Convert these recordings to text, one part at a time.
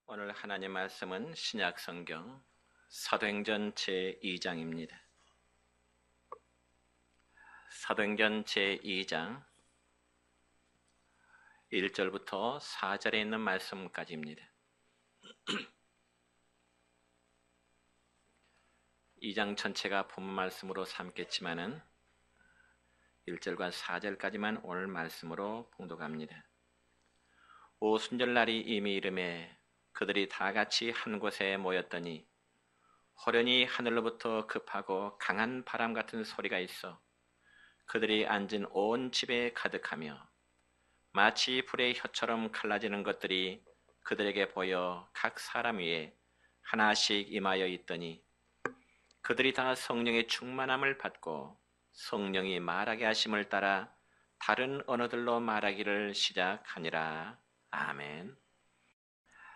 오늘 하나님 말씀은 신약 성경 사도행전 제2장입니다. 사도행전 제2장 1절부터 4절에 있는 말씀까지입니다. 2장 전체가 본문 말씀으로 삼겠지만은 1절과 4절까지만 오늘 말씀으로 봉독합니다. 오순절날이 이미 이름에 그들이 다 같이 한 곳에 모였더니 호련히 하늘로부터 급하고 강한 바람 같은 소리가 있어 그들이 앉은 온 집에 가득하며 마치 불의 혀처럼 갈라지는 것들이 그들에게 보여 각 사람 위에 하나씩 임하여 있더니 그들이 다 성령의 충만함을 받고 성령이 말하게 하심을 따라 다른 언어들로 말하기를 시작하니라. 아멘.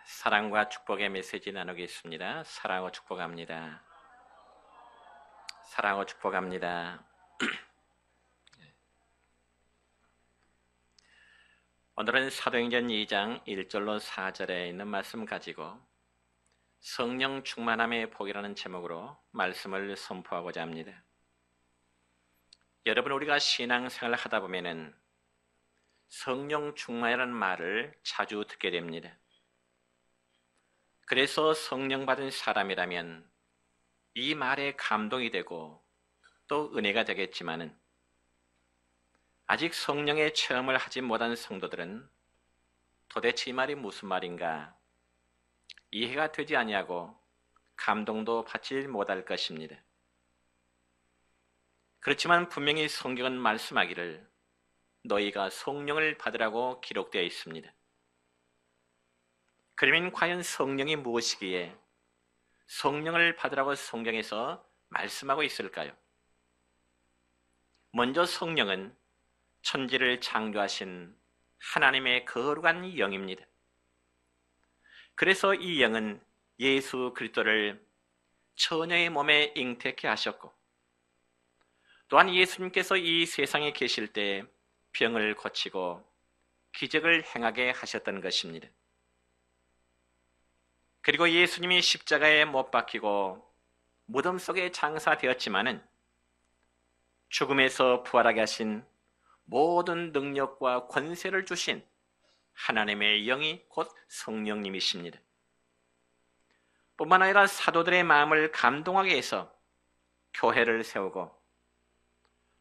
사랑과 축복의 메시지 나누겠습니다. 사랑하고 축복합니다. 사랑하고 축복합니다. 오늘은 사도행전 2장 1절로 4절에 있는 말씀 가지고 성령 충만함의 복이라는 제목으로 말씀을 선포하고자 합니다. 여러분, 우리가 신앙생활을 하다 보면은 성령 충만이라는 말을 자주 듣게 됩니다. 그래서 성령 받은 사람이라면 이 말에 감동이 되고 또 은혜가 되겠지만은 아직 성령의 체험을 하지 못한 성도들은 도대체 이 말이 무슨 말인가 이해가 되지 아니하고 감동도 받지 못할 것입니다. 그렇지만 분명히 성경은 말씀하기를 너희가 성령을 받으라고 기록되어 있습니다. 그러면 과연 성령이 무엇이기에 성령을 받으라고 성경에서 말씀하고 있을까요? 먼저 성령은 천지를 창조하신 하나님의 거룩한 영입니다. 그래서 이 영은 예수 그리스도를 처녀의 몸에 잉태케 하셨고 또한 예수님께서 이 세상에 계실 때 병을 고치고 기적을 행하게 하셨던 것입니다. 그리고 예수님이 십자가에 못 박히고 무덤 속에 장사되었지만은 죽음에서 부활하게 하신 모든 능력과 권세를 주신 하나님의 영이 곧 성령님이십니다. 뿐만 아니라 사도들의 마음을 감동하게 해서 교회를 세우고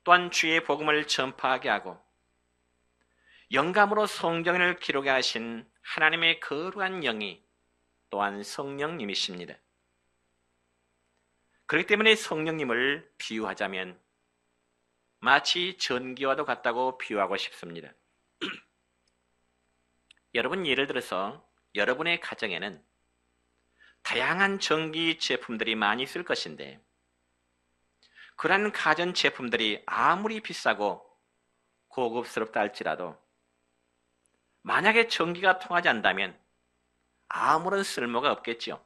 또한 주의 복음을 전파하게 하고 영감으로 성경을 기록하게 하신 하나님의 거룩한 영이 또한 성령님이십니다. 그렇기 때문에 성령님을 비유하자면 마치 전기와도 같다고 비유하고 싶습니다. 여러분, 예를 들어서 여러분의 가정에는 다양한 전기 제품들이 많이 있을 것인데 그러한 가전 제품들이 아무리 비싸고 고급스럽다 할지라도 만약에 전기가 통하지 않는다면 아무런 쓸모가 없겠지요.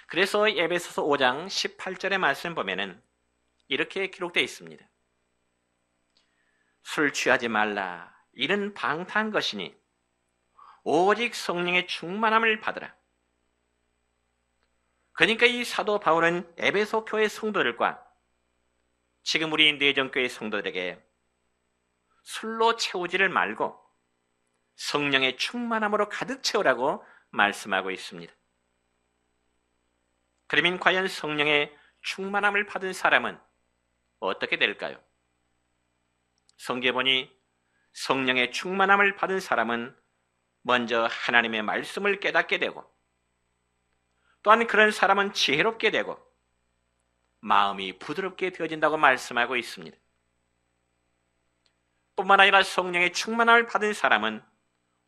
그래서 에베소서 5장 18절의 말씀 보면은 이렇게 기록되어 있습니다. 술 취하지 말라. 이는 방탕한 것이니 오직 성령의 충만함을 받으라. 그러니까 이 사도 바울은 에베소 교회 성도들과 지금 우리 내정교회 성도들에게 술로 채우지를 말고 성령의 충만함으로 가득 채우라고 말씀하고 있습니다. 그러면 과연 성령의 충만함을 받은 사람은 어떻게 될까요? 성경에 보니 성령의 충만함을 받은 사람은 먼저 하나님의 말씀을 깨닫게 되고 또한 그런 사람은 지혜롭게 되고 마음이 부드럽게 되어진다고 말씀하고 있습니다. 뿐만 아니라 성령의 충만함을 받은 사람은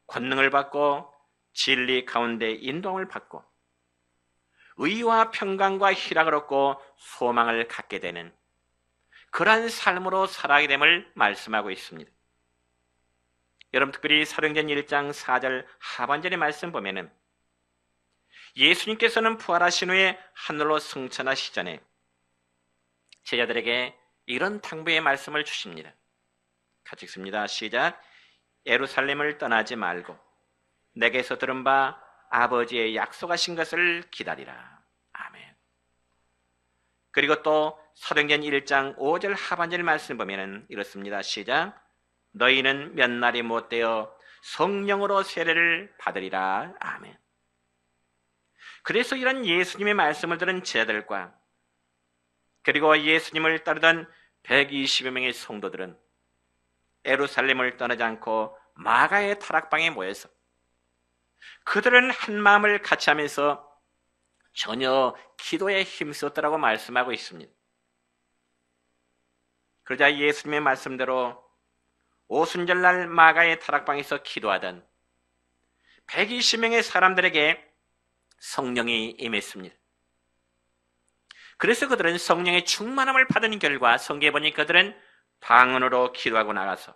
권능을 받고 진리 가운데 인도함을 받고 의와 평강과 희락을 얻고 소망을 갖게 되는 그러한 삶으로 살아가게 됨을 말씀하고 있습니다. 여러분, 특별히 사도행전 1장 4절 하반절의 말씀 보면은 예수님께서는 부활하신 후에 하늘로 승천하시기 전에 제자들에게 이런 당부의 말씀을 주십니다. 같이 읽습니다. 시작. 예루살렘을 떠나지 말고 내게서 들은 바 아버지의 약속하신 것을 기다리라. 아멘. 그리고 또 사도행전 1장 5절 하반절 말씀을 보면 이렇습니다. 시작. 너희는 몇 날이 못되어 성령으로 세례를 받으리라. 아멘. 그래서 이런 예수님의 말씀을 들은 제자들과 그리고 예수님을 따르던 120여 명의 성도들은 예루살렘을 떠나지 않고 마가의 타락방에 모여서 그들은 한 마음을 같이 하면서 전혀 기도에 힘썼더라고 말씀하고 있습니다. 그러자 예수님의 말씀대로 오순절날 마가의 타락방에서 기도하던 120명의 사람들에게 성령이 임했습니다. 그래서 그들은 성령의 충만함을 받은 결과 성경에 보니 그들은 방언으로 기도하고 나가서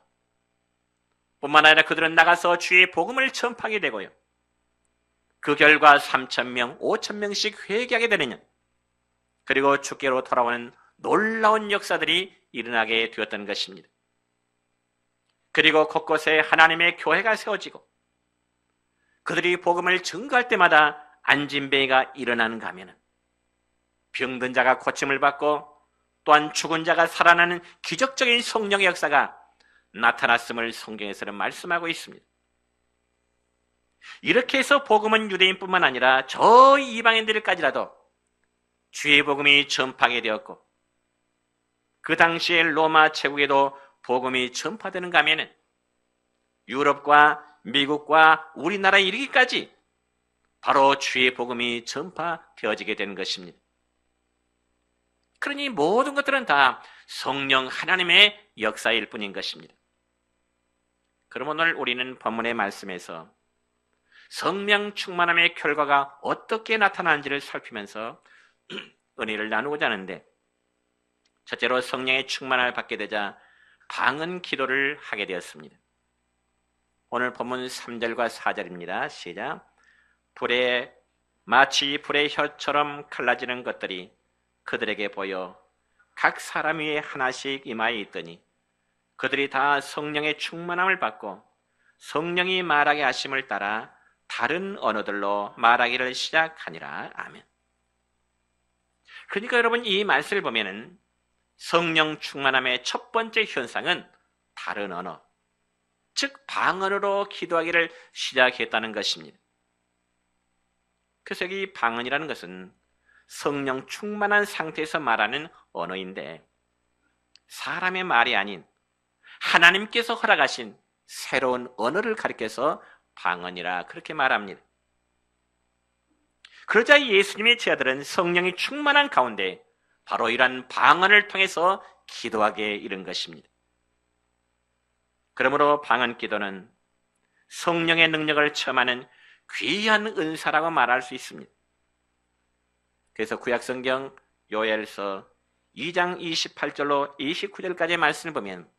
뿐만 아니라 그들은 나가서 주의 복음을 전파하게 되고요. 그 결과 3,000명, 5,000명씩 회개하게 되느냐. 그리고 주께로 돌아오는 놀라운 역사들이 일어나게 되었던 것입니다. 그리고 곳곳에 하나님의 교회가 세워지고 그들이 복음을 증거할 때마다 안진뱅이가 일어나는가 하면 병든 자가 고침을 받고 또한 죽은 자가 살아나는 기적적인 성령의 역사가 나타났음을 성경에서는 말씀하고 있습니다. 이렇게 해서 복음은 유대인뿐만 아니라 저 이방인들까지라도 주의 복음이 전파하게 되었고 그 당시에 로마 제국에도 복음이 전파되는가 하면 유럽과 미국과 우리나라에 이르기까지 바로 주의 복음이 전파되어지게 되는 것입니다. 그러니 모든 것들은 다 성령 하나님의 역사일 뿐인 것입니다. 그럼 오늘 우리는 본문의 말씀에서 성령 충만함의 결과가 어떻게 나타나는지를 살피면서 은혜를 나누고자 하는데, 첫째로 성령의 충만함을 받게 되자 방언 기도를 하게 되었습니다. 오늘 본문 3절과 4절입니다. 시작. 마치 불의 혀처럼 갈라지는 것들이 그들에게 보여 각 사람 위에 하나씩 임하여 있더니 그들이 다 성령의 충만함을 받고 성령이 말하게 하심을 따라 다른 언어들로 말하기를 시작하니라. 아멘. 그러니까 여러분, 이 말씀을 보면은 성령 충만함의 첫 번째 현상은 다른 언어, 즉 방언으로 기도하기를 시작했다는 것입니다. 그래서 이 방언이라는 것은 성령 충만한 상태에서 말하는 언어인데 사람의 말이 아닌 하나님께서 허락하신 새로운 언어를 가리켜서 방언이라 그렇게 말합니다. 그러자 예수님의 제자들은 성령이 충만한 가운데 바로 이러한 방언을 통해서 기도하게 이른 것입니다. 그러므로 방언 기도는 성령의 능력을 체험하는 귀한 은사라고 말할 수 있습니다. 그래서 구약성경 요엘서 2장 28절로 29절까지의 말씀을 보면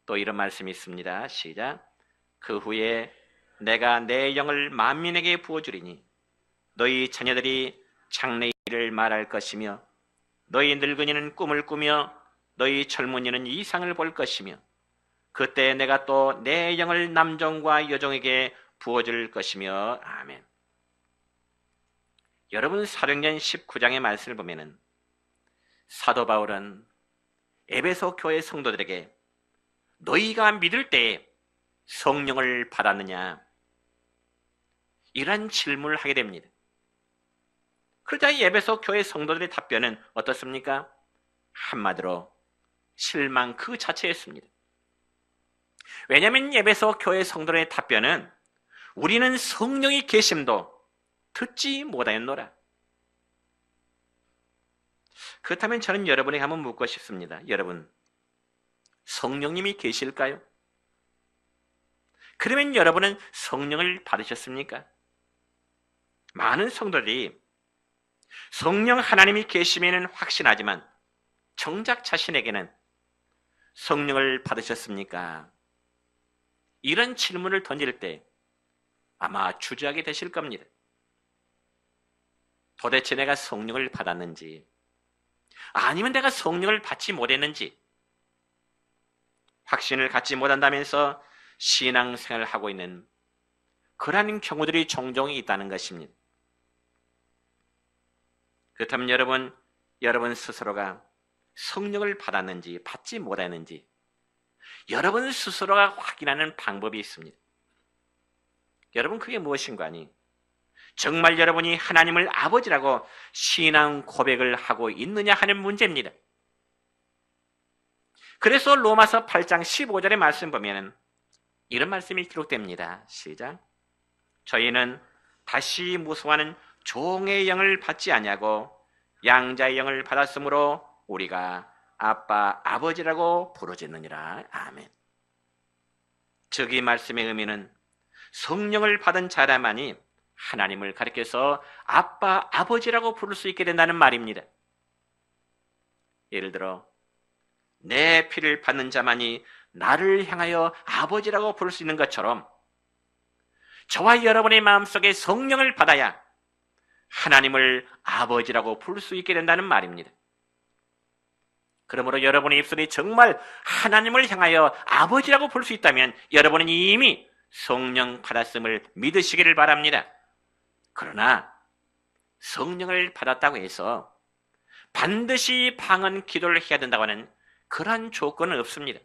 또 이런 말씀이 있습니다. 시작. 그 후에 내가 내 영을 만민에게 부어주리니 너희 자녀들이 장래일을 말할 것이며 너희 늙은이는 꿈을 꾸며 너희 젊은이는 이상을 볼 것이며 그때 내가 또 내 영을 남종과 여종에게 부어줄 것이며. 아멘. 여러분, 사도행전 19장의 말씀을 보면은 사도 바울은 에베소 교회 성도들에게 너희가 믿을 때에 성령을 받았느냐 이런 질문을 하게 됩니다. 그러자 이 에베소 교회 성도들의 답변은 어떻습니까? 한마디로 실망 그 자체였습니다. 왜냐하면 에베소 교회 성도들의 답변은 우리는 성령이 계심도 듣지 못하였노라. 그렇다면 저는 여러분에게 한번 묻고 싶습니다. 여러분, 성령님이 계실까요? 그러면 여러분은 성령을 받으셨습니까? 많은 성도들이 성령 하나님이 계심에는 확신하지만 정작 자신에게는 성령을 받으셨습니까? 이런 질문을 던질 때 아마 주저하게 되실 겁니다. 도대체 내가 성령을 받았는지 아니면 내가 성령을 받지 못했는지, 확신을 갖지 못한다면서 신앙생활을 하고 있는 그러한 경우들이 종종 있다는 것입니다. 그렇다면 여러분 스스로가 성령을 받았는지 받지 못했는지 여러분 스스로가 확인하는 방법이 있습니다. 여러분 그게 무엇인가 하니 정말 여러분이 하나님을 아버지라고 신앙 고백을 하고 있느냐 하는 문제입니다. 그래서 로마서 8장 15절의 말씀 보면 이런 말씀이 기록됩니다. 시작. 저희는 다시 무수하는 종의 영을 받지 아니하고 양자의 영을 받았으므로 우리가 아빠 아버지라고 부르짖느니라. 아멘. 즉 이 말씀의 의미는 성령을 받은 자라만이 하나님을 가리켜서 아빠 아버지라고 부를 수 있게 된다는 말입니다. 예를 들어 내 피를 받는 자만이 나를 향하여 아버지라고 부를 수 있는 것처럼 저와 여러분의 마음속에 성령을 받아야 하나님을 아버지라고 부를 수 있게 된다는 말입니다. 그러므로 여러분의 입술이 정말 하나님을 향하여 아버지라고 부를 수 있다면 여러분은 이미 성령 받았음을 믿으시기를 바랍니다. 그러나 성령을 받았다고 해서 반드시 방언 기도를 해야 된다고 하는 그러한 조건은 없습니다.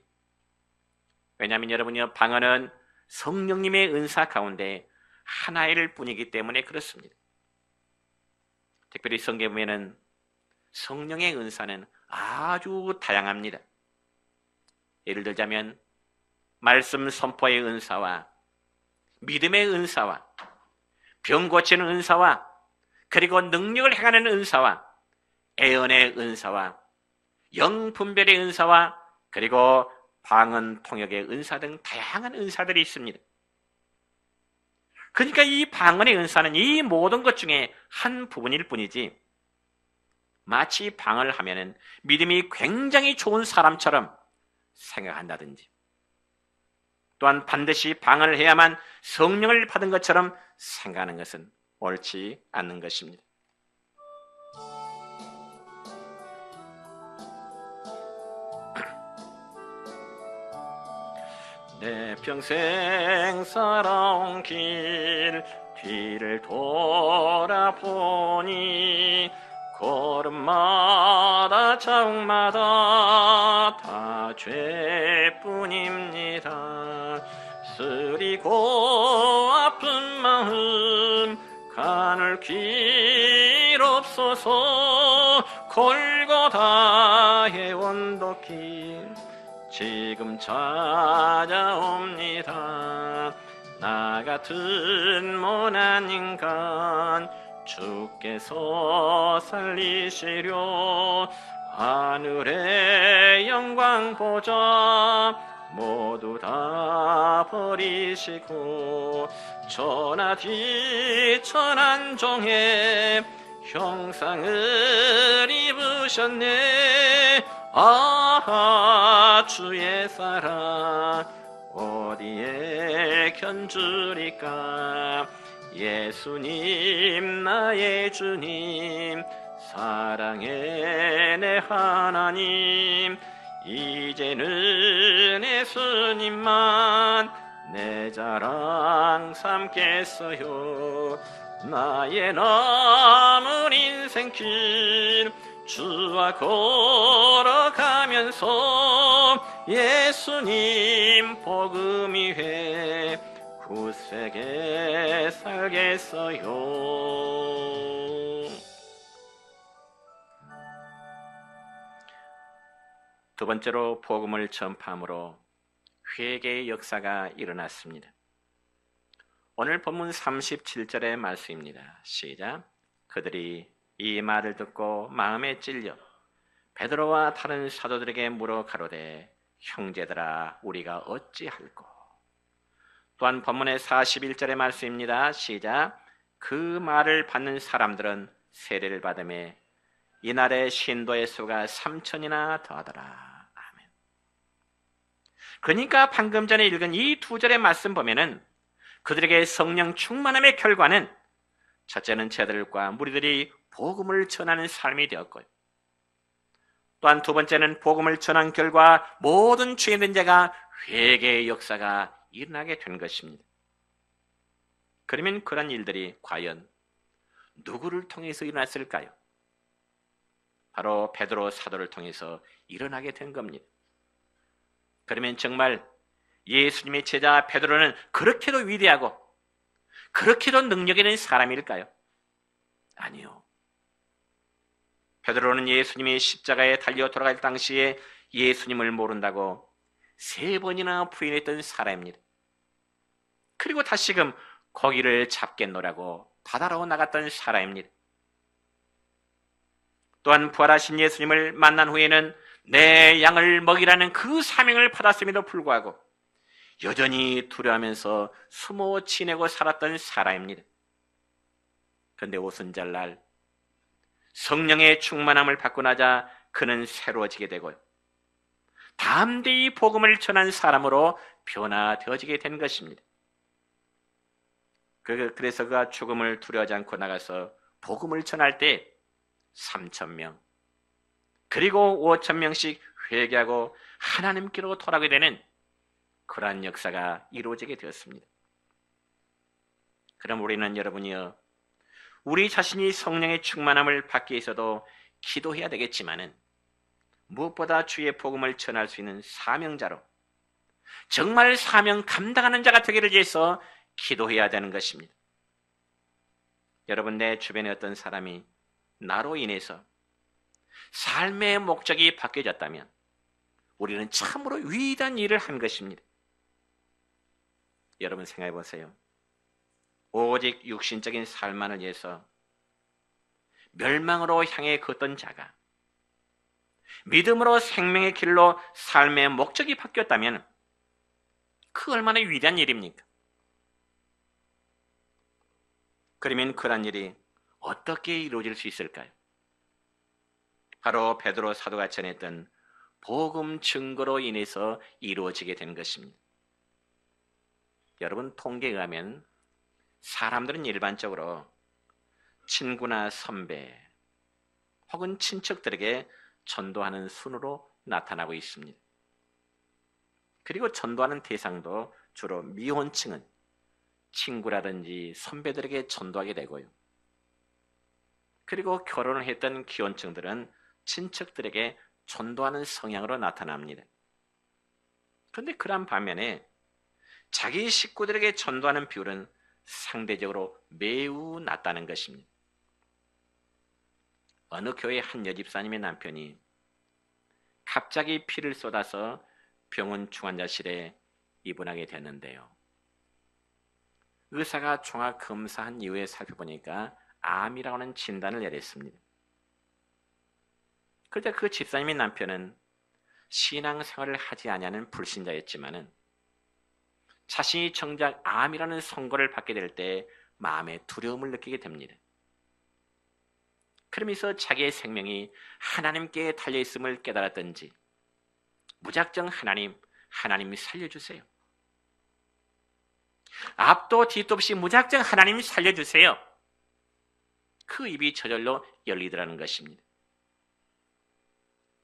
왜냐하면 여러분이요, 방언은 성령님의 은사 가운데 하나일 뿐이기 때문에 그렇습니다. 특별히 성경에 보면은 성령의 은사는 아주 다양합니다. 예를 들자면 말씀 선포의 은사와 믿음의 은사와 병 고치는 은사와 그리고 능력을 행하는 은사와 애언의 은사와 영분별의 은사와 그리고 방언 통역의 은사 등 다양한 은사들이 있습니다. 그러니까 이 방언의 은사는 이 모든 것 중에 한 부분일 뿐이지 마치 방언을 하면은 믿음이 굉장히 좋은 사람처럼 생각한다든지 또한 반드시 방언을 해야만 성령을 받은 것처럼 생각하는 것은 옳지 않는 것입니다. 내 평생 살아온 길 뒤를 돌아보니 걸음마다 자국마다 다 죄뿐입니다. 쓰리고 아픈 마음 가눌 길 없어서 골고다의 언덕길 지금 찾아옵니다. 나 같은 모난 인간 주께서 살리시려 하늘의 영광 보좌 모두 다 버리시고 천하디천한 종의 형상을 입으셨네. 아하 주의 사랑 어디에 견주리까. 예수님 나의 주님 사랑의 내 하나님 이제는 예수님만 내 자랑 삼겠어요. 나의 남은 인생길 주와 걸어가면서 예수님 복음 위해 굳세게 살겠어요. 두 번째로 복음을 전파함으로 회개의 역사가 일어났습니다. 오늘 본문 37절의 말씀입니다. 시작. 그들이 이 말을 듣고 마음에 찔려 베드로와 다른 사도들에게 물어 가로되 형제들아 우리가 어찌할꼬. 또한 본문의 41절의 말씀입니다. 시작. 그 말을 받는 사람들은 세례를 받음에 이날의 신도의 수가 3,000이나 더하더라. 아멘. 그러니까 방금 전에 읽은 이 두 절의 말씀 보면은 그들에게 성령 충만함의 결과는 첫째는 제자들과 무리들이 복음을 전하는 삶이 되었고요. 또한 두 번째는 복음을 전한 결과 모든 죄인된 자가 회개의 역사가 일어나게 된 것입니다. 그러면 그런 일들이 과연 누구를 통해서 일어났을까요? 바로 베드로 사도를 통해서 일어나게 된 겁니다. 그러면 정말 예수님의 제자 베드로는 그렇게도 위대하고 그렇게도 능력 있는 사람일까요? 아니요. 베드로는 예수님이 십자가에 달려 돌아갈 당시에 예수님을 모른다고 3번이나 부인했던 사람입니다. 그리고 다시금 고기를 잡겠노라고 바다로 나갔던 사람입니다. 또한 부활하신 예수님을 만난 후에는 내 양을 먹이라는 그 사명을 받았음에도 불구하고 여전히 두려워하면서 숨어 지내고 살았던 사람입니다. 그런데 오순절날 성령의 충만함을 받고 나자 그는 새로워지게 되고요. 담대히 복음을 전한 사람으로 변화되어지게 된 것입니다. 그래서 그가 죽음을 두려워하지 않고 나가서 복음을 전할 때 3,000명 그리고 5,000명씩 회개하고 하나님께로 돌아가게 되는 그러한 역사가 이루어지게 되었습니다. 그럼 우리는 여러분이요, 우리 자신이 성령의 충만함을 받기 위해서도 기도해야 되겠지만은 무엇보다 주의 복음을 전할 수 있는 사명자로 정말 사명 감당하는 자가 되기를 위해서 기도해야 되는 것입니다. 여러분, 내 주변에 어떤 사람이 나로 인해서 삶의 목적이 바뀌어졌다면 우리는 참으로 위대한 일을 한 것입니다. 여러분 생각해 보세요. 오직 육신적인 삶만을 위해서 멸망으로 향해 걷던 자가 믿음으로 생명의 길로 삶의 목적이 바뀌었다면 그 얼마나 위대한 일입니까? 그러면 그런 일이 어떻게 이루어질 수 있을까요? 바로 베드로 사도가 전했던 복음 증거로 인해서 이루어지게 된 것입니다. 여러분, 통계에 의하면 사람들은 일반적으로 친구나 선배 혹은 친척들에게 전도하는 순으로 나타나고 있습니다. 그리고 전도하는 대상도 주로 미혼층은 친구라든지 선배들에게 전도하게 되고요. 그리고 결혼을 했던 기혼층들은 친척들에게 전도하는 성향으로 나타납니다. 그런데 그런 반면에 자기 식구들에게 전도하는 비율은 상대적으로 매우 낮다는 것입니다. 어느 교회 한 여집사님의 남편이 갑자기 피를 쏟아서 병원 중환자실에 입원하게 됐는데요. 의사가 종합 검사한 이후에 살펴보니까 암이라고 하는 진단을 내렸습니다. 그런데 그 집사님의 남편은 신앙생활을 하지 아니하는 불신자였지만은 자신이 정작 암이라는 선고를 받게 될 때 마음에 두려움을 느끼게 됩니다. 그러면서 자기의 생명이 하나님께 달려있음을 깨달았던지 무작정 하나님 살려주세요. 앞도 뒤도 없이 무작정 하나님 살려주세요. 그 입이 저절로 열리더라는 것입니다.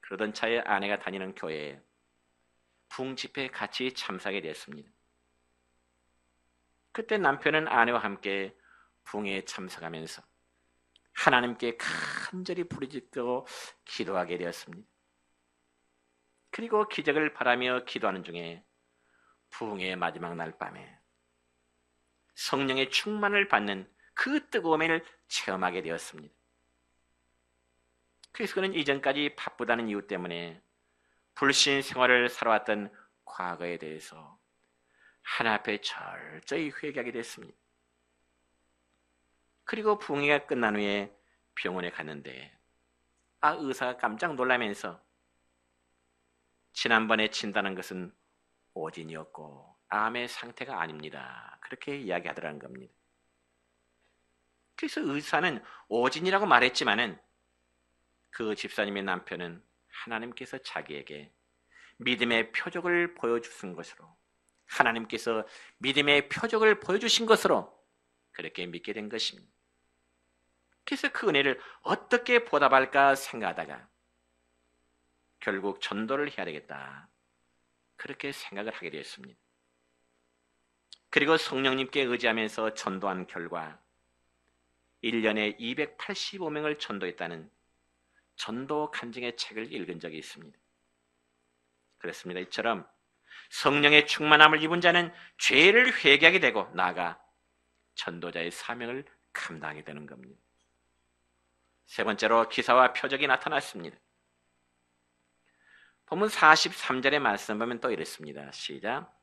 그러던 차에 아내가 다니는 교회에 부흥 집회에 같이 참석하게 됐습니다. 그때 남편은 아내와 함께 부흥회에 참석하면서 하나님께 간절히 부르짖고 기도하게 되었습니다. 그리고 기적을 바라며 기도하는 중에 부흥회의 마지막 날 밤에 성령의 충만을 받는 그 뜨거움을 체험하게 되었습니다. 그래서 그는 이전까지 바쁘다는 이유 때문에 불신 생활을 살아왔던 과거에 대해서 하나님 앞에 철저히 회개하게 됐습니다. 그리고 부흥회가 끝난 후에 병원에 갔는데 의사가 깜짝 놀라면서 지난번에 진단한 것은 오진이었고 암의 상태가 아닙니다. 그렇게 이야기하더라는 겁니다. 그래서 의사는 오진이라고 말했지만은 그 집사님의 남편은 하나님께서 자기에게 믿음의 표적을 보여주신 것으로 하나님께서 믿음의 표적을 보여주신 것으로 그렇게 믿게 된 것입니다. 그래서 그 은혜를 어떻게 보답할까 생각하다가 결국 전도를 해야 되겠다 그렇게 생각을 하게 되었습니다. 그리고 성령님께 의지하면서 전도한 결과 1년에 285명을 전도했다는 전도 간증의 책을 읽은 적이 있습니다. 그렇습니다. 이처럼 성령의 충만함을 입은 자는 죄를 회개하게 되고 나아가 전도자의 사명을 감당하게 되는 겁니다. 세 번째로 기사와 표적이 나타났습니다. 본문 43절의 말씀 보면 또 이랬습니다. 시작.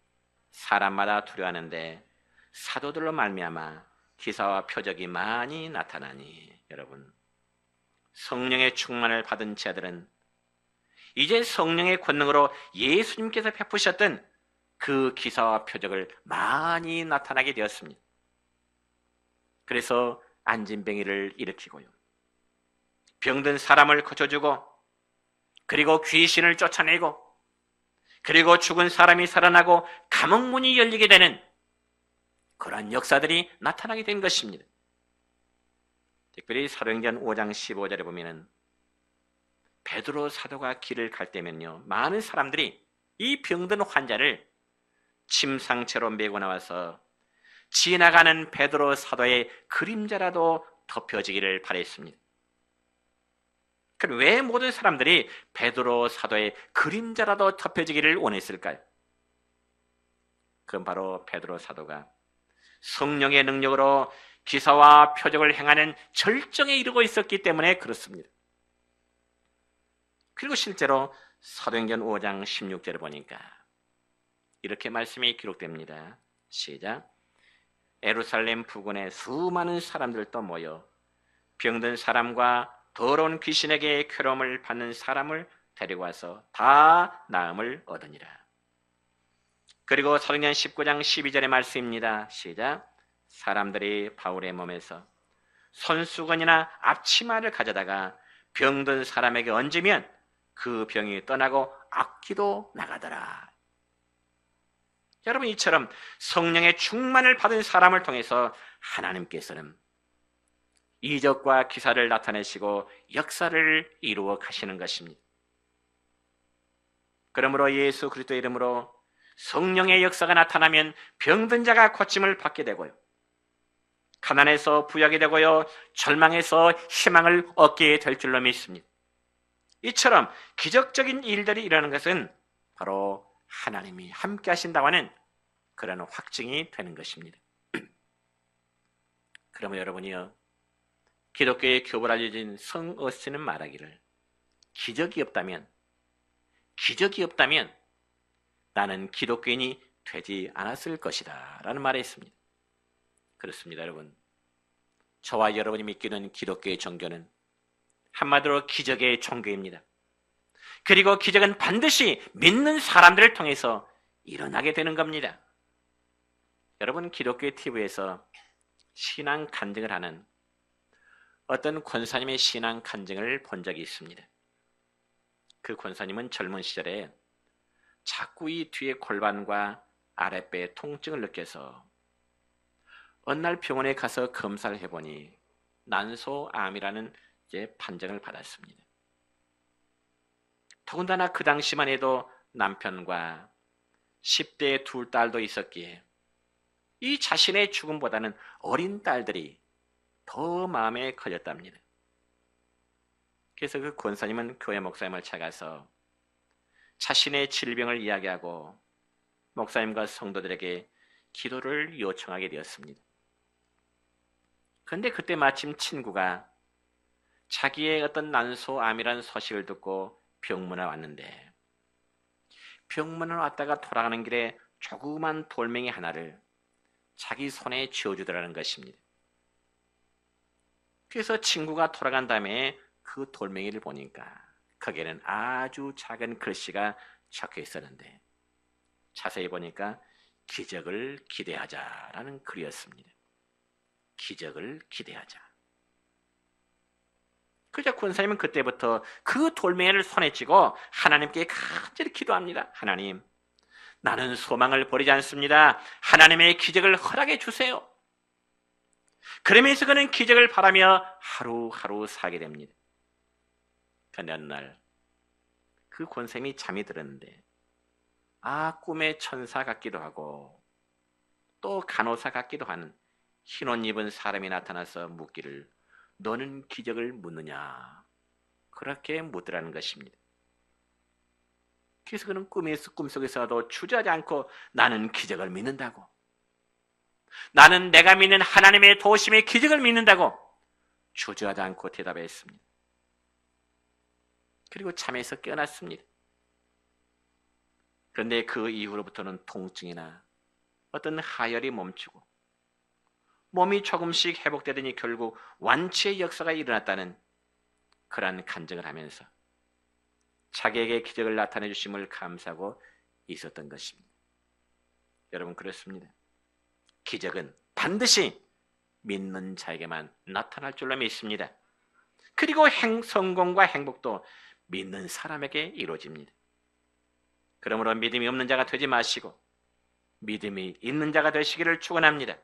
사람마다 두려워하는데 사도들로 말미암아 기사와 표적이 많이 나타나니. 여러분, 성령의 충만을 받은 자들은 이제 성령의 권능으로 예수님께서 베푸셨던 그 기사와 표적을 많이 나타나게 되었습니다. 그래서 안진뱅이를 일으키고요, 병든 사람을 고쳐주고, 그리고 귀신을 쫓아내고, 그리고 죽은 사람이 살아나고 감옥문이 열리게 되는 그러한 역사들이 나타나게 된 것입니다. 특별히 사도행전 5장 15절에 보면은 베드로 사도가 길을 갈 때면요, 많은 사람들이 이 병든 환자를 침상채로 메고 나와서 지나가는 베드로 사도의 그림자라도 덮여지기를 바랬습니다. 그럼 왜 모든 사람들이 베드로 사도의 그림자라도 덮여지기를 원했을까요? 그건 바로 베드로 사도가 성령의 능력으로 기사와 표적을 행하는 절정에 이르고 있었기 때문에 그렇습니다. 그리고 실제로 사도행전 5장 16절을 보니까 이렇게 말씀이 기록됩니다. 시작. 예루살렘 부근에 수많은 사람들도 모여 병든 사람과 더러운 귀신에게 괴로움을 받는 사람을 데리고 와서 다 나음을 얻으니라. 그리고 사도행전 19장 12절의 말씀입니다. 시작. 사람들이 바울의 몸에서 손수건이나 앞치마를 가져다가 병든 사람에게 얹으면 그 병이 떠나고 악기도 나가더라. 여러분, 이처럼 성령의 충만을 받은 사람을 통해서 하나님께서는 이적과 기사를 나타내시고 역사를 이루어 가시는 것입니다. 그러므로 예수 그리스도의 이름으로 성령의 역사가 나타나면 병든 자가 고침을 받게 되고요, 가난에서 부유하게 되고요, 절망에서 희망을 얻게 될 줄로 믿습니다. 이처럼 기적적인 일들이 일어나는 것은 바로 하나님이 함께 하신다고 하는 그런 확증이 되는 것입니다. 그러면 여러분이요, 기독교의 교부를 알려진 성 어스틴은 말하기를 기적이 없다면 나는 기독교인이 되지 않았을 것이다 라는 말이 있습니다. 그렇습니다. 여러분, 저와 여러분이 믿기는 기독교의 종교는 한마디로 기적의 종교입니다. 그리고 기적은 반드시 믿는 사람들을 통해서 일어나게 되는 겁니다. 여러분, 기독교의 TV에서 신앙 간증을 하는 어떤 권사님의 신앙 간증을 본 적이 있습니다. 그 권사님은 젊은 시절에 자꾸 이 뒤에 골반과 아랫배에 통증을 느껴서 어느 날 병원에 가서 검사를 해보니 난소암이라는 판정을 받았습니다. 더군다나 그 당시만 해도 남편과 10대의 두 딸도 있었기에 이 자신의 죽음보다는 어린 딸들이 더 마음에 걸렸답니다. 그래서 그 권사님은 교회 목사님을 찾아가서 자신의 질병을 이야기하고 목사님과 성도들에게 기도를 요청하게 되었습니다. 그런데 그때 마침 친구가 자기의 어떤 난소암이라는 소식을 듣고 병문에 왔는데, 병문에 왔다가 돌아가는 길에 조그만 돌멩이 하나를 자기 손에 쥐어주더라는 것입니다. 그래서 친구가 돌아간 다음에 그 돌멩이를 보니까 거기에는 아주 작은 글씨가 적혀 있었는데 자세히 보니까 기적을 기대하자라는 글이었습니다. 기적을 기대하자. 그래서 권사님은 그때부터 그 돌멩이를 손에 쥐고 하나님께 간절히 기도합니다. 하나님, 나는 소망을 버리지 않습니다. 하나님의 기적을 허락해 주세요. 그러면서 그는 기적을 바라며 하루하루 살게 됩니다. 그런데 어느 날 그 권사님이 잠이 들었는데 꿈의 천사 같기도 하고 또 간호사 같기도 한 흰 옷 입은 사람이 나타나서 묻기를 너는 기적을 묻느냐? 그렇게 묻더라는 것입니다. 그래서 그는 꿈속에서도 주저하지 않고 나는 기적을 믿는다고, 나는 내가 믿는 하나님의 도우심의 기적을 믿는다고 주저하지 않고 대답했습니다. 그리고 잠에서 깨어났습니다. 그런데 그 이후로부터는 통증이나 어떤 하열이 멈추고 몸이 조금씩 회복되더니 결국 완치의 역사가 일어났다는 그러한 간증을 하면서 자기에게 기적을 나타내 주심을 감사하고 있었던 것입니다. 여러분, 그렇습니다. 기적은 반드시 믿는 자에게만 나타날 줄로 믿습니다. 그리고 성공과 행복도 믿는 사람에게 이루어집니다. 그러므로 믿음이 없는 자가 되지 마시고 믿음이 있는 자가 되시기를 축원합니다.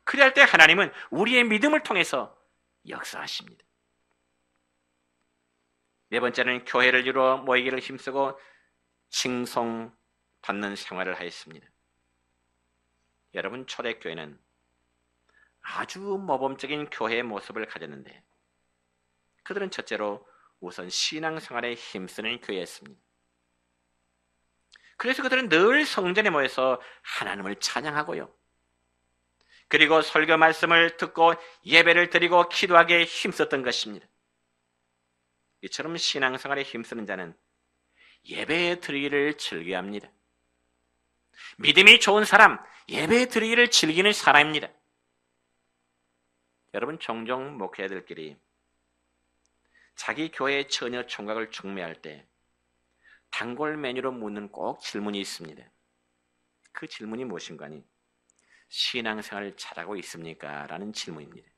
그리할 때 하나님은 우리의 믿음을 통해서 역사하십니다. 네 번째는 교회를 이루어 모이기를 힘쓰고 칭송받는 생활을 하였습니다. 여러분, 초대교회는 아주 모범적인 교회의 모습을 가졌는데 그들은 첫째로 우선 신앙생활에 힘쓰는 교회였습니다. 그래서 그들은 늘 성전에 모여서 하나님을 찬양하고요, 그리고 설교 말씀을 듣고 예배를 드리고 기도하기에 힘썼던 것입니다. 이처럼 신앙생활에 힘쓰는 자는 예배 드리기를 즐겨합니다. 믿음이 좋은 사람, 예배 드리기를 즐기는 사람입니다. 여러분, 종종 목회자들끼리 자기 교회의 처녀 총각을 중매할 때 단골 메뉴로 묻는 꼭 질문이 있습니다. 그 질문이 무엇인가 하니 신앙생활을 잘하고 있습니까? 라는 질문입니다.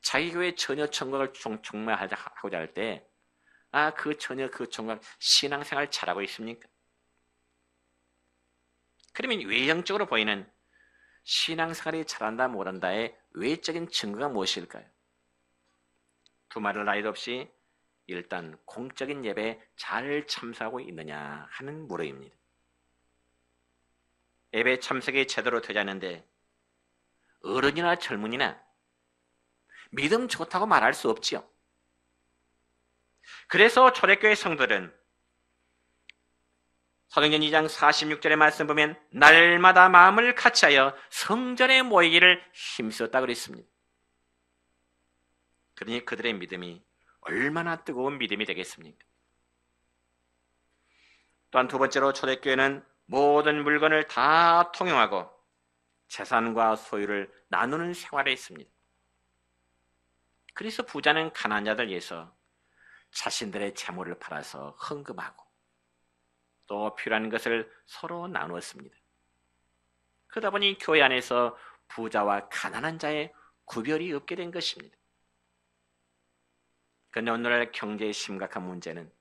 자기 교회 처녀 총각을 중매하고자 할 때 그 처녀 그 총각 신앙생활 잘하고 있습니까? 그러면 외형적으로 보이는 신앙생활이 잘한다 못한다의 외적인 증거가 무엇일까요? 두말할 나위도 없이 일단 공적인 예배에 잘 참석하고 있느냐 하는 물음입니다. 예배 참석이 제대로 되지 않는데 어른이나 젊은이나 믿음 좋다고 말할 수 없지요. 그래서 초대교회 성도들은 사도행전 2장 46절의 말씀 보면 날마다 마음을 같이하여 성전에 모이기를 힘썼다고 그랬습니다. 그러니 그들의 믿음이 얼마나 뜨거운 믿음이 되겠습니까? 또한 두 번째로 초대교회는 모든 물건을 다 통용하고 재산과 소유를 나누는 생활을 했습니다. 그래서 부자는 가난한 자들 위해서 자신들의 재물을 팔아서 헌금하고 또 필요한 것을 서로 나누었습니다. 그러다 보니 교회 안에서 부자와 가난한 자의 구별이 없게 된 것입니다. 그런데 오늘날 경제의 심각한 문제는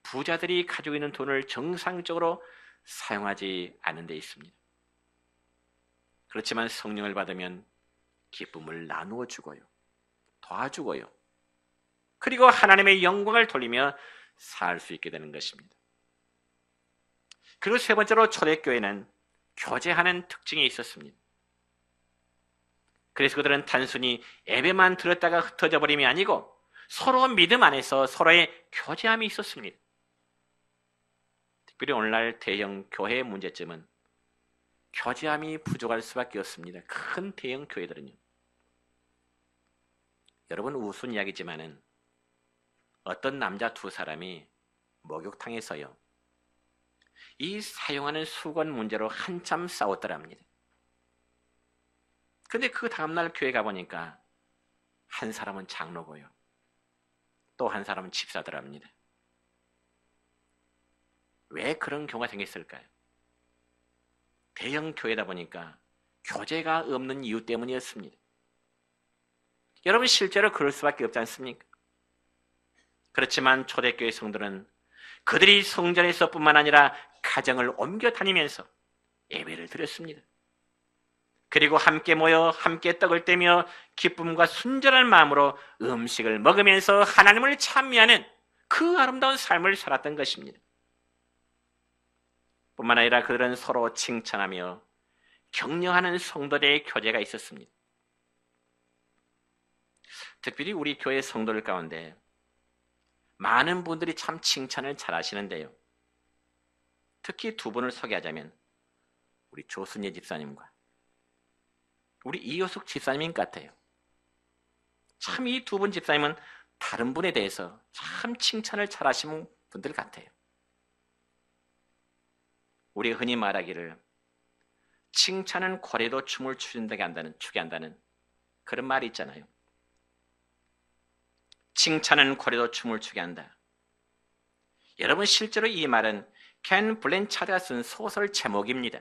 부자들이 가지고 있는 돈을 정상적으로 사용하지 않는 데 있습니다. 그렇지만 성령을 받으면 기쁨을 나누어 주고요, 도와주고요, 그리고 하나님의 영광을 돌리며 살 수 있게 되는 것입니다. 그리고 세 번째로 초대교회는 교제하는 특징이 있었습니다. 그래서 그들은 단순히 예배만 들었다가 흩어져 버림이 아니고 서로 믿음 안에서 서로의 교제함이 있었습니다. 특별히 오늘날 대형 교회의 문제점은 교제함이 부족할 수밖에 없습니다. 큰 대형 교회들은요. 여러분, 우스운 이야기지만은 어떤 남자 두 사람이 목욕탕에서요, 이 사용하는 수건 문제로 한참 싸웠더랍니다. 그런데 그 다음날 교회 가보니까 한 사람은 장로고요, 또 한 사람은 집사더랍니다. 왜 그런 경우가 생겼을까요? 대형 교회다 보니까 교제가 없는 이유 때문이었습니다. 여러분, 실제로 그럴 수밖에 없지 않습니까? 그렇지만 초대교회 성도는 그들이 성전에서 뿐만 아니라 가정을 옮겨 다니면서 예배를 드렸습니다. 그리고 함께 모여 함께 떡을 떼며 기쁨과 순전한 마음으로 음식을 먹으면서 하나님을 찬미하는 그 아름다운 삶을 살았던 것입니다. 뿐만 아니라 그들은 서로 칭찬하며 격려하는 성도들의 교제가 있었습니다. 특별히 우리 교회 성도들 가운데 많은 분들이 참 칭찬을 잘 하시는데요. 특히 두 분을 소개하자면 우리 조순예 집사님과 우리 이효숙 집사님 같아요. 참 이 두 분 집사님은 다른 분에 대해서 참 칭찬을 잘 하시는 분들 같아요. 우리 흔히 말하기를 칭찬은 고래도 춤을 추게 한다는 그런 말이 있잖아요. 칭찬은 고래도 춤을 추게 한다. 여러분, 실제로 이 말은 켄 블랜차드가 쓴 소설 제목입니다.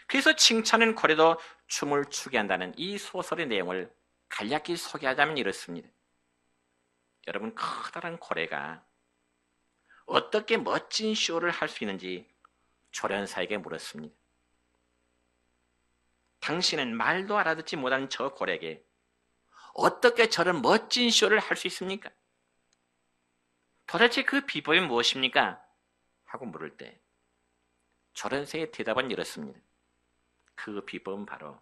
그래서 칭찬은 고래도 춤을 추게 한다는 이 소설의 내용을 간략히 소개하자면 이렇습니다. 여러분, 커다란 고래가 어떻게 멋진 쇼를 할 수 있는지 조련사에게 물었습니다. 당신은 말도 알아듣지 못한 저 고래에게 어떻게 저런 멋진 쇼를 할 수 있습니까? 도대체 그 비법이 무엇입니까? 하고 물을 때 조련사의 대답은 이렇습니다. 그 비법은 바로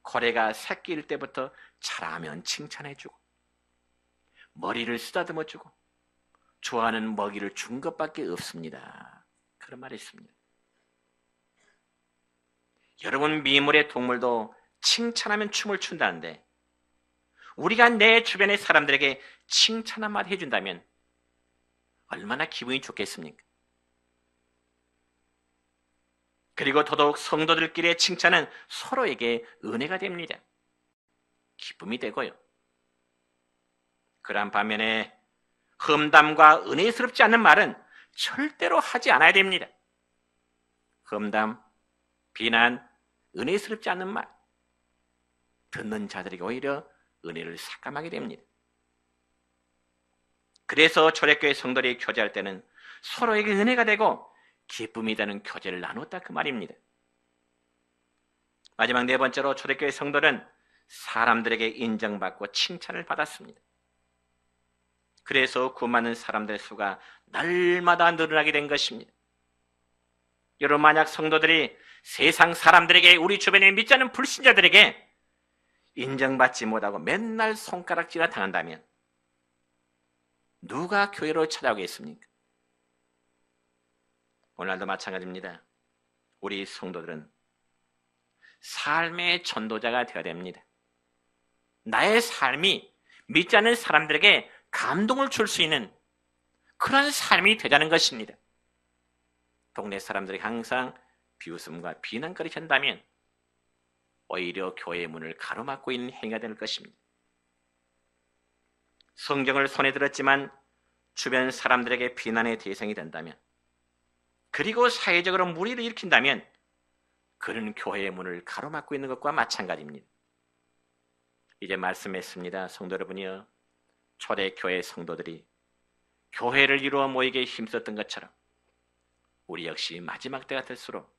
고래가 새끼일 때부터 잘하면 칭찬해주고 머리를 쓰다듬어주고 좋아하는 먹이를 준 것밖에 없습니다. 그런 말이 있습니다. 여러분, 미물의 동물도 칭찬하면 춤을 춘다는데 우리가 내 주변의 사람들에게 칭찬 한마디 해준다면 얼마나 기분이 좋겠습니까? 그리고 더더욱 성도들끼리의 칭찬은 서로에게 은혜가 됩니다. 기쁨이 되고요. 그런 반면에 험담과 은혜스럽지 않은 말은 절대로 하지 않아야 됩니다. 험담, 비난, 은혜스럽지 않은 말, 듣는 자들에게 오히려 은혜를 삭감하게 됩니다. 그래서 초대교회 성도들이 교제할 때는 서로에게 은혜가 되고 기쁨이 되는 교제를 나눴다, 그 말입니다. 마지막 네 번째로 초대교회 성도는 사람들에게 인정받고 칭찬을 받았습니다. 그래서 구원받는 사람들의 수가 날마다 늘어나게 된 것입니다. 여러분, 만약 성도들이 세상 사람들에게, 우리 주변에 믿지 않는 불신자들에게 인정받지 못하고 맨날 손가락질을 당한다면 누가 교회로 찾아오겠습니까? 오늘도 마찬가지입니다. 우리 성도들은 삶의 전도자가 되어야 됩니다. 나의 삶이 믿지 않는 사람들에게 감동을 줄 수 있는 그런 삶이 되자는 것입니다. 동네 사람들이 항상 비웃음과 비난거리 한다면 오히려 교회의 문을 가로막고 있는 행위가 될 것입니다. 성경을 손에 들었지만 주변 사람들에게 비난의 대상이 된다면, 그리고 사회적으로 무리를 일으킨다면 그는 교회의 문을 가로막고 있는 것과 마찬가지입니다. 이제 말씀했습니다. 성도 여러분이여, 초대교회 성도들이 교회를 이루어 모이게 힘썼던 것처럼 우리 역시 마지막 때가 될수록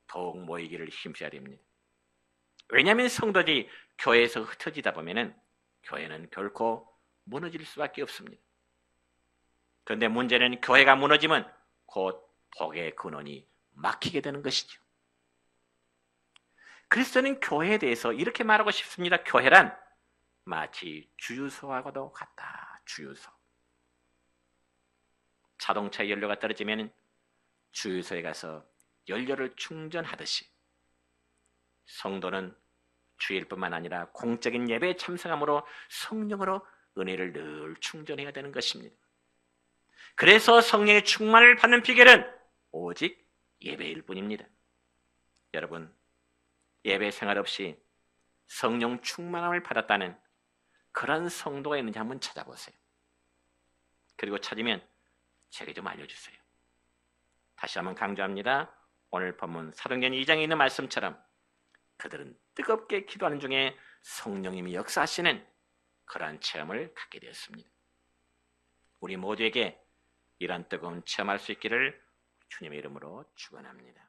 더욱 모이기를 힘써야 됩니다. 왜냐하면 성도들이 교회에서 흩어지다 보면 교회는 결코 무너질 수밖에 없습니다. 그런데 문제는 교회가 무너지면 곧 복의 근원이 막히게 되는 것이죠. 그래서 저는 교회에 대해서 이렇게 말하고 싶습니다. 교회란 마치 주유소하고도 같다. 주유소. 자동차 연료가 떨어지면 주유소에 가서 연료를 충전하듯이 성도는 주일뿐만 아니라 공적인 예배에 참석함으로 성령으로 은혜를 늘 충전해야 되는 것입니다. 그래서 성령의 충만을 받는 비결은 오직 예배일 뿐입니다. 여러분, 예배 생활 없이 성령 충만함을 받았다는 그런 성도가 있는지 한번 찾아보세요. 그리고 찾으면 제게 좀 알려주세요. 다시 한번 강조합니다. 오늘 본문 사도행전 2장에 있는 말씀처럼 그들은 뜨겁게 기도하는 중에 성령님이 역사하시는 그러한 체험을 갖게 되었습니다. 우리 모두에게 이러한 뜨거운 체험할 수 있기를 주님의 이름으로 축원합니다.